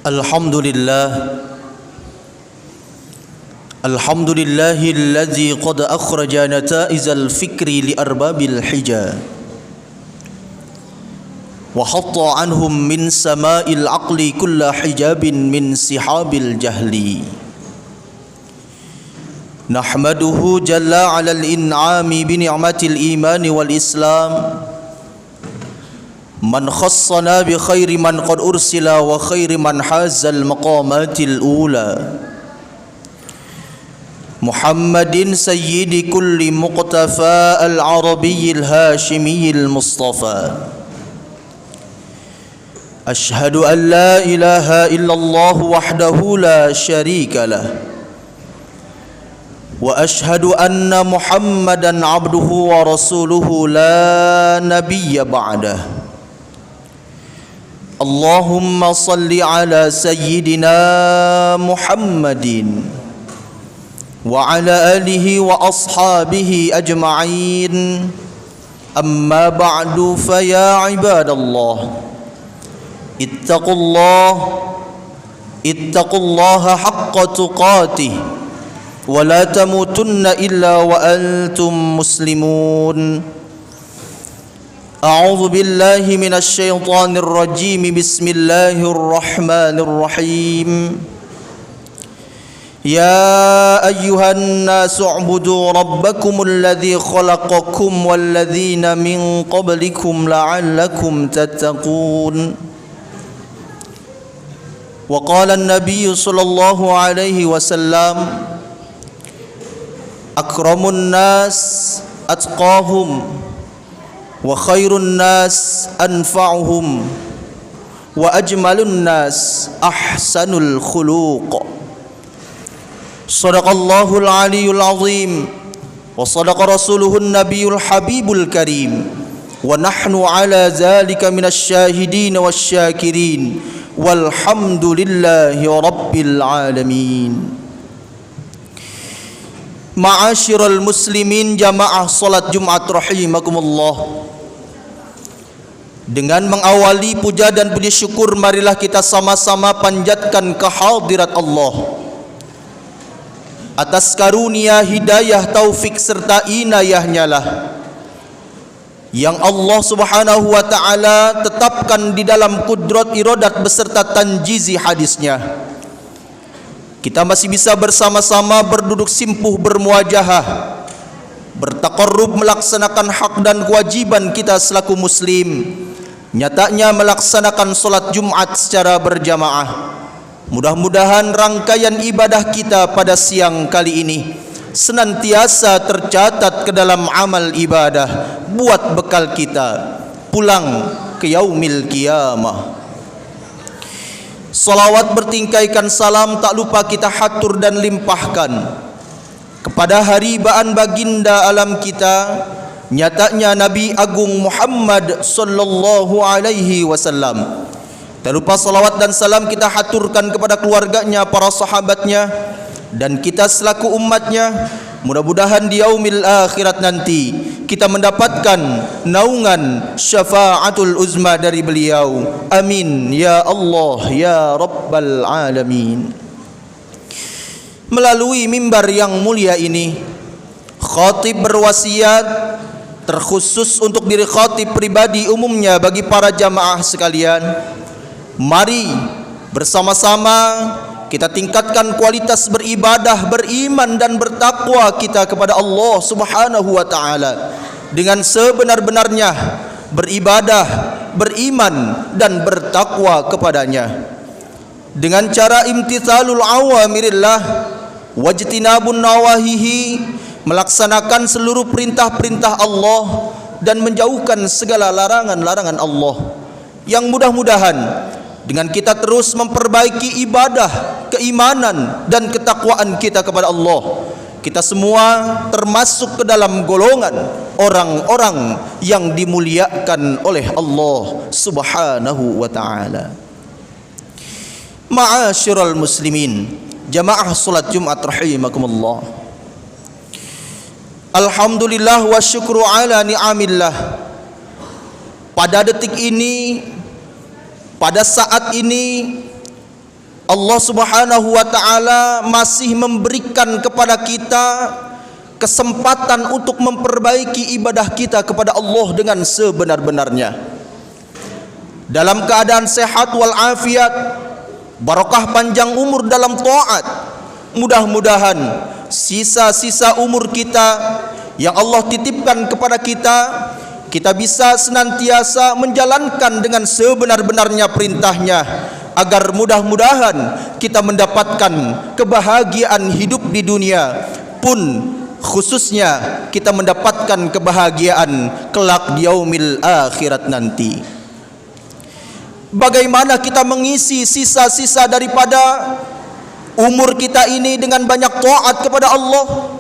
Alhamdulillah alladzi qad akhraja nata'izal fikri li arbabil hija wa hatta anhum min sama'il aqli kulla hijabin min sihabil jahli nahmaduhu jalla 'alal in'ami bi ni'matil imani wal islam man khassana bi khairi man qad ursila wa khairi man hazal maqamatil ula Muhammadin sayyidi kulli muqtafa al-arabiyyil hashimiyyil mustafa ashhadu an la ilaha illallah wahdahu la sharika lah wa ashhadu anna Muhammadan abduhu wa rasuluhu la nabiyya ba'dah Allahumma salli ala sayyidina Muhammadin wa ala alihi wa ashabihi ajma'in amma ba'du fa ya ibadallah ittaqullaha haqqa tuqatih wa la tamutunna illa wa antum muslimun أعوذ بالله من الشيطان الرجيم بسم الله الرحمن الرحيم يا أيها الناس اعبدوا ربكم الذي خلقكم والذين من قبلكم لعلكم تتقون وقال النبي صلى الله عليه وسلم أكرم الناس أتقاهم wa khairun nas anfa'uhum wa ajmalun nas ahsanul khuluq sadaqallahul aliyyul azim wa sadaqa rasuluhun nabiyul habibul karim wa nahnu ala zalika minasy syahidin wasyakirin walhamdulillahi rabbil alamin. Ma'asyiral muslimin jamaah salat Jumat rahimakumullah. Dengan mengawali puja dan puji syukur, marilah kita sama-sama panjatkan kehadirat Allah atas karunia hidayah, taufik serta inayahnya lah yang Allah subhanahu wa ta'ala tetapkan di dalam kudrat iradat beserta tanjizi hadisnya. Kita masih bisa bersama-sama berduduk simpuh bermuajahah, bertaqarrub melaksanakan hak dan kewajiban kita selaku muslim, nyatanya melaksanakan solat Jumat secara berjamaah. Mudah-mudahan rangkaian ibadah kita pada siang kali ini senantiasa tercatat ke dalam amal ibadah buat bekal kita pulang ke yaumil qiyamah. Salawat bertingkaikan salam tak lupa kita hatur dan limpahkan kepada haribaan baginda alam kita, nyatanya Nabi Agung Muhammad sallallahu alaihi wasallam. Tak lupa salawat dan salam kita haturkan kepada keluarganya, para sahabatnya, dan kita selaku umatnya. Mudah-mudahan di yaumil akhirat nanti kita mendapatkan naungan syafaatul uzma dari beliau. Amin ya Allah ya Rabbal alamin. Melalui mimbar yang mulia ini, khatib berwasiat terkhusus untuk diri khatib pribadi, umumnya bagi para jamaah sekalian. Mari bersama-sama kita tingkatkan kualitas beribadah, beriman dan bertakwa kita kepada Allah Subhanahu wa taala dengan sebenar-benarnya beribadah, beriman dan bertakwa kepadanya dengan cara imtithalul awamirillah wajtinabun nawahihi, melaksanakan seluruh perintah-perintah Allah dan menjauhkan segala larangan-larangan Allah. Yang mudah-mudahan dengan kita terus memperbaiki ibadah, keimanan dan ketakwaan kita kepada Allah, kita semua termasuk ke dalam golongan orang-orang yang dimuliakan oleh Allah Subhanahu wa ta'ala. Ma'asyiral muslimin, jamaah salat Jumat rahimakumullah. Alhamdulillah wa syukru ala ni'amillah. Pada detik ini, pada saat ini, Allah Subhanahu wa taala masih memberikan kepada kita kesempatan untuk memperbaiki ibadah kita kepada Allah dengan sebenar-benarnya. Dalam keadaan sehat wal afiat, barakah panjang umur dalam taat. Mudah-mudahan sisa-sisa umur kita yang Allah titipkan kepada kita, kita bisa senantiasa menjalankan dengan sebenar-benarnya perintahnya, agar mudah-mudahan kita mendapatkan kebahagiaan hidup di dunia pun, khususnya kita mendapatkan kebahagiaan kelak di yaumil akhirat nanti. Bagaimana kita mengisi sisa-sisa daripada umur kita ini dengan banyak taat kepada Allah?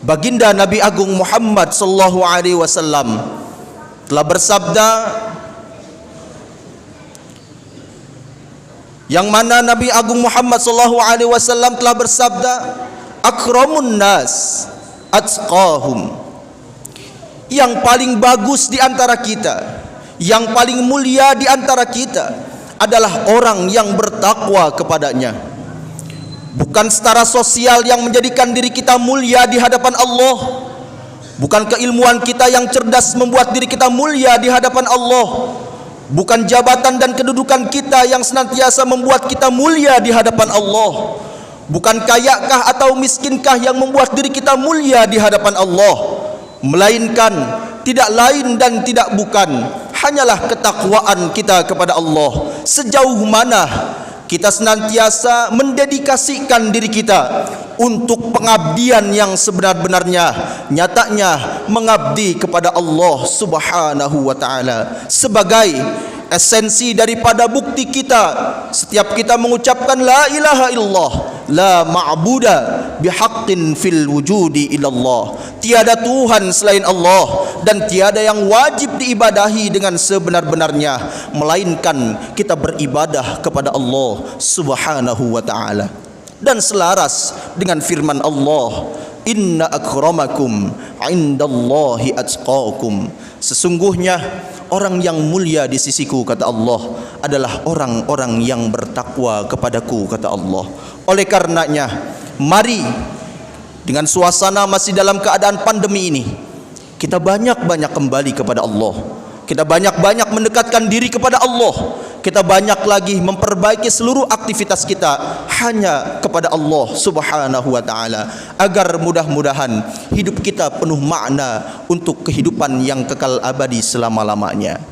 Baginda Nabi Agung Muhammad sallallahu alaihi wasallam telah bersabda, yang mana Nabi Agung Muhammad sallallahu alaihi wasallam telah bersabda, akramun nas atqahum. Yang paling bagus di antara kita, yang paling mulia di antara kita adalah orang yang bertakwa kepadanya. Bukan secara sosial yang menjadikan diri kita mulia di hadapan Allah, bukan keilmuan kita yang cerdas membuat diri kita mulia di hadapan Allah, bukan jabatan dan kedudukan kita yang senantiasa membuat kita mulia di hadapan Allah, bukan kayakah atau miskinkah yang membuat diri kita mulia di hadapan Allah, melainkan tidak lain dan tidak bukan, hanyalah ketakwaan kita kepada Allah. Sejauh mana kita senantiasa mendedikasikan diri kita untuk pengabdian yang sebenar-benarnya, nyatanya mengabdi kepada Allah Subhanahu wa taala. Sebagai esensi daripada bukti kita, setiap kita mengucapkan la ilaha illallah, la ma'buda bihaqqin fil wujudi illallah, tiada Tuhan selain Allah dan tiada yang wajib diibadahi dengan sebenar-benarnya melainkan kita beribadah kepada Allah Subhanahu wa taala. Dan selaras dengan firman Allah, inna akramakum indallahi atqakum, sesungguhnya orang yang mulia di sisiku, kata Allah, adalah orang-orang yang bertakwa kepadaku, kata Allah. Oleh karenanya, mari dengan suasana masih dalam keadaan pandemi ini, kita banyak-banyak kembali kepada Allah, kita banyak-banyak mendekatkan diri kepada Allah, kita banyak lagi memperbaiki seluruh aktivitas kita hanya kepada Allah Subhanahu wa taala, agar mudah-mudahan hidup kita penuh makna untuk kehidupan yang kekal abadi selama-lamanya.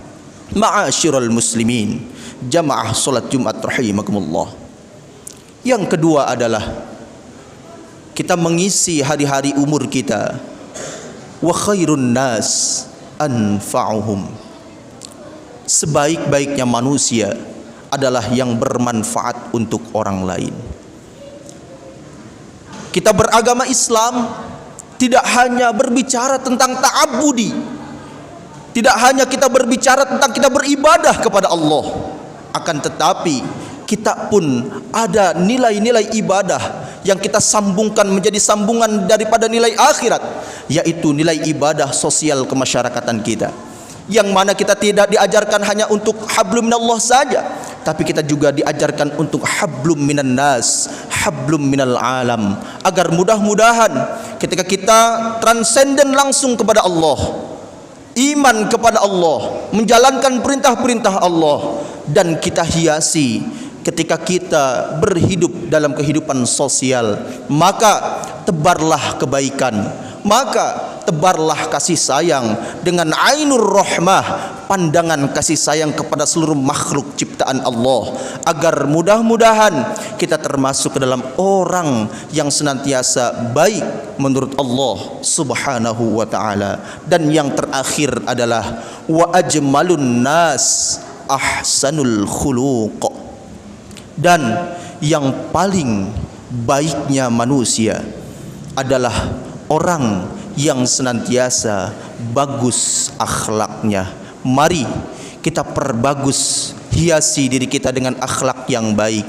Ma'asyiral muslimin, jamaah salat Jumat rahimakumullah. Yang kedua adalah kita mengisi hari-hari umur kita, wa khairun nas anfa'uhum. Sebaik-baiknya manusia adalah yang bermanfaat untuk orang lain. Kita beragama Islam tidak hanya berbicara tentang ta'abbudi, tidak hanya kita berbicara tentang kita beribadah kepada Allah, akan tetapi kita pun ada nilai-nilai ibadah yang kita sambungkan menjadi sambungan daripada nilai akhirat, yaitu nilai ibadah sosial kemasyarakatan kita, yang mana kita tidak diajarkan hanya untuk hablum minallah saja, tapi kita juga diajarkan untuk hablum minan nas, hablum minal alam, agar mudah-mudahan ketika kita transenden langsung kepada Allah, iman kepada Allah, menjalankan perintah-perintah Allah, dan kita hiasi ketika kita berhidup dalam kehidupan sosial, maka tebarlah kebaikan, maka tebarlah kasih sayang dengan ainur rahmah, pandangan kasih sayang kepada seluruh makhluk ciptaan Allah, agar mudah-mudahan kita termasuk ke dalam orang yang senantiasa baik menurut Allah Subhanahu wa taala. Dan yang terakhir adalah wa ajmalun nas ahsanul khuluq, dan yang paling baiknya manusia adalah orang yang senantiasa bagus akhlaknya. Mari kita perbagus, hiasi diri kita dengan akhlak yang baik,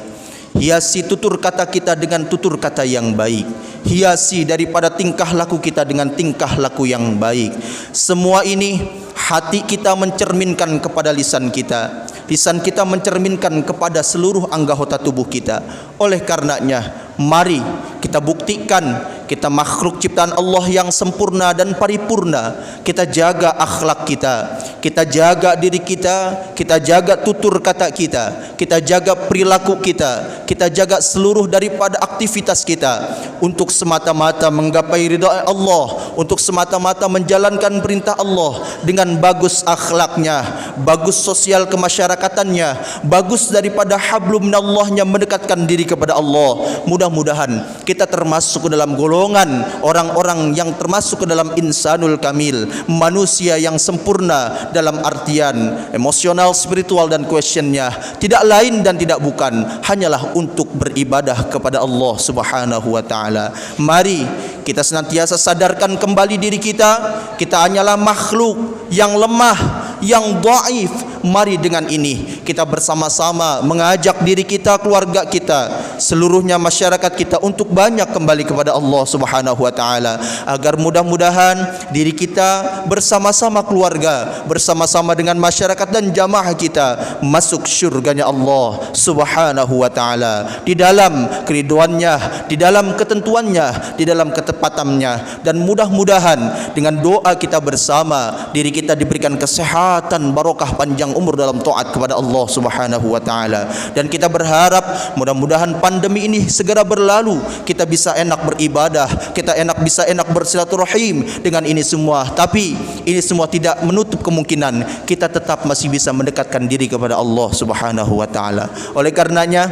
hiasi tutur kata kita dengan tutur kata yang baik, hiasi daripada tingkah laku kita dengan tingkah laku yang baik. Semua ini hati kita mencerminkan kepada lisan kita, Lisan kita mencerminkan kepada seluruh anggota tubuh kita. Oleh karenanya, mari kita buktikan kita makhluk ciptaan Allah yang sempurna dan paripurna. Kita jaga akhlak kita, kita jaga diri kita, kita jaga tutur kata kita, kita jaga perilaku kita jaga seluruh daripada aktivitas kita untuk semata-mata menggapai ridha Allah, untuk semata-mata menjalankan perintah Allah dengan bagus akhlaknya, bagus sosial kemasyarakatannya, bagus daripada hablum minallahnya, mendekatkan diri kepada Allah. Mudah-mudahan kita termasuk ke dalam golongan orang-orang yang termasuk ke dalam insanul kamil, manusia yang sempurna dalam artian emosional, spiritual dan questionnya tidak lain dan tidak bukan hanyalah untuk beribadah kepada Allah Subhanahu wa taala. Mari kita senantiasa sadarkan kembali diri kita hanyalah makhluk yang lemah, yang dhaif. Mari dengan ini kita bersama-sama mengajak diri kita, keluarga kita, seluruhnya masyarakat kita untuk banyak kembali kepada Allah Subhanahu wa taala, agar mudah-mudahan diri kita bersama-sama keluarga, bersama-sama dengan masyarakat dan jamaah kita masuk syurganya Allah Subhanahu wa taala di dalam keriduannya, di dalam ketentuannya, di dalam ketepatannya. Dan mudah-mudahan dengan doa kita bersama diri kita diberikan kesehatan, barokah, panjang umur dalam taat kepada Allah Subhanahu wa taala. Dan kita berharap mudah-mudahan pandemi ini segera berlalu, kita bisa enak beribadah, kita bisa enak bersilaturahim dengan ini semua. Tapi ini semua tidak menutup kemungkinan kita tetap masih bisa mendekatkan diri kepada Allah Subhanahu wa taala. Oleh karenanya,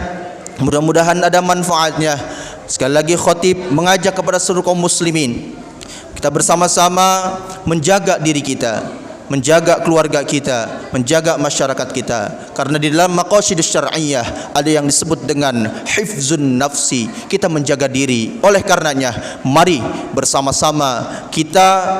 mudah-mudahan ada manfaatnya. Sekali lagi khatib mengajak kepada seluruh kaum muslimin, kita bersama-sama menjaga diri kita, menjaga keluarga kita, menjaga masyarakat kita. Karena di dalam maqasidus syar'iyyah ada yang disebut dengan hifzun nafsi, kita menjaga diri. Oleh karenanya, mari bersama-sama kita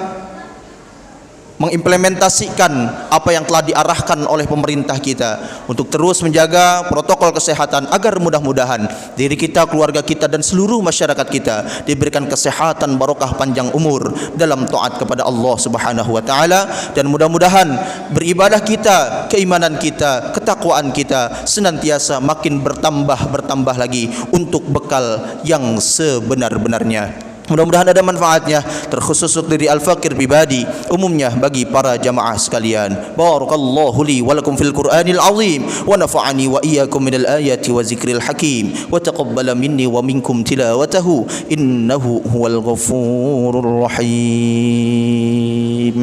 mengimplementasikan apa yang telah diarahkan oleh pemerintah kita untuk terus menjaga protokol kesehatan, agar mudah-mudahan diri kita, keluarga kita dan seluruh masyarakat kita diberikan kesehatan, barokah, panjang umur dalam taat kepada Allah Subhanahu wa taala. Dan mudah-mudahan beribadah kita, keimanan kita, ketakwaan kita senantiasa makin bertambah lagi untuk bekal yang sebenar-benarnya. Mudah-mudahan ada manfaatnya, terkhusus untuk diri al-fakir pribadi, umumnya bagi para jamaah sekalian. Barakallahu li wa lakum fil Qur'anil azim, wa nafa'ani wa iyyakum minal ayati wa zikril hakim, wa taqabbala minni wa minkum tilawatahu innahu huwal ghafurur rahim.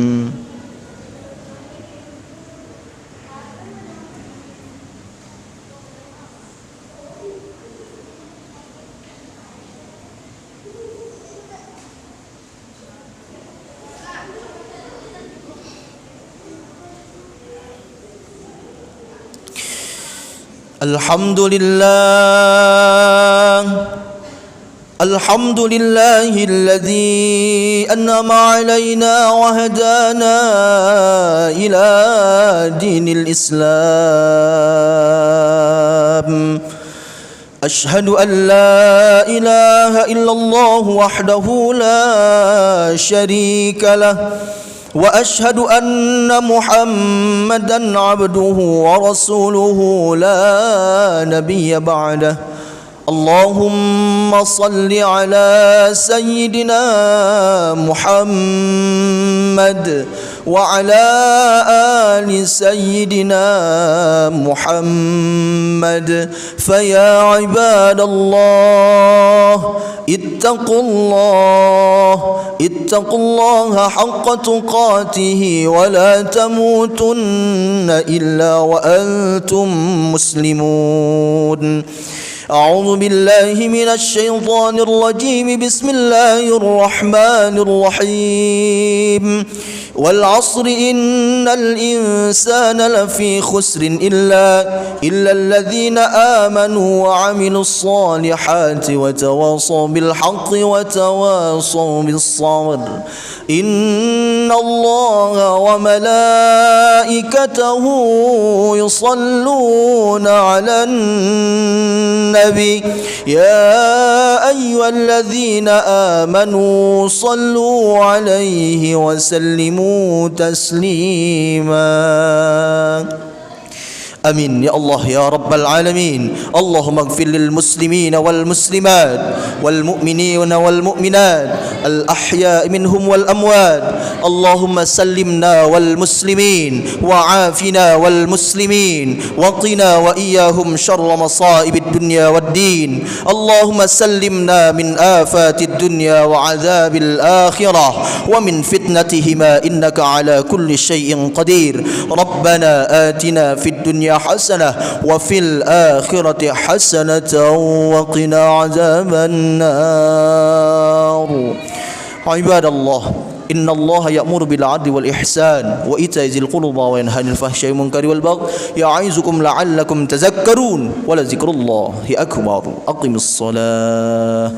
Alhamdulillahilladzi an'ama 'alaina wa hadana ila dinil Islam. Ashhadu an la ilaha illallah wahdahu la syarika lah, wa ashhadu anna Muhammadan 'abduhu wa rasuluhu la nabiyya ba'dah. Allahumma salli ala sayyidina Muhammad wa ala ali sayyidina Muhammad. Faya ibadallah ittaqullaha haqqa tuqatih wa la tamutunna illa wa antum muslimun. أعوذ بالله من الشيطان الرجيم. بسم الله الرحمن الرحيم. والعصر إن الإنسان لفي خسر إلا الذين آمنوا وعملوا الصالحات وتواصوا بالحق وتواصوا بالصبر. إن الله وملائكته يصلون على النبي يا أيها الذين آمنوا صلوا عليه وسلموا تسليما. آمين يا الله يا رب العالمين. اللهم اغفر للمسلمين والمسلمات والمؤمنين والمؤمنات الأحياء منهم والأموات. اللهم سلمنا والمسلمين وعافنا والمسلمين وقنا وإياهم شر مصائب الدنيا والدين. اللهم سلمنا من آفات الدنيا وعذاب الآخرة ومن فتنتهما إنك على كل شيء قدير. ربنا آتنا في الدنيا حسنة وفي الآخرة حسنة وقنا عذاب النار. عباد الله إن الله يأمر بالعدل والإحسان وإيتاء ذي القربى وينهى عن الفحشاء والمنكر والبغي يعظكم لعلكم تذكرون ولذكر الله أكبر. أقم الصلاة.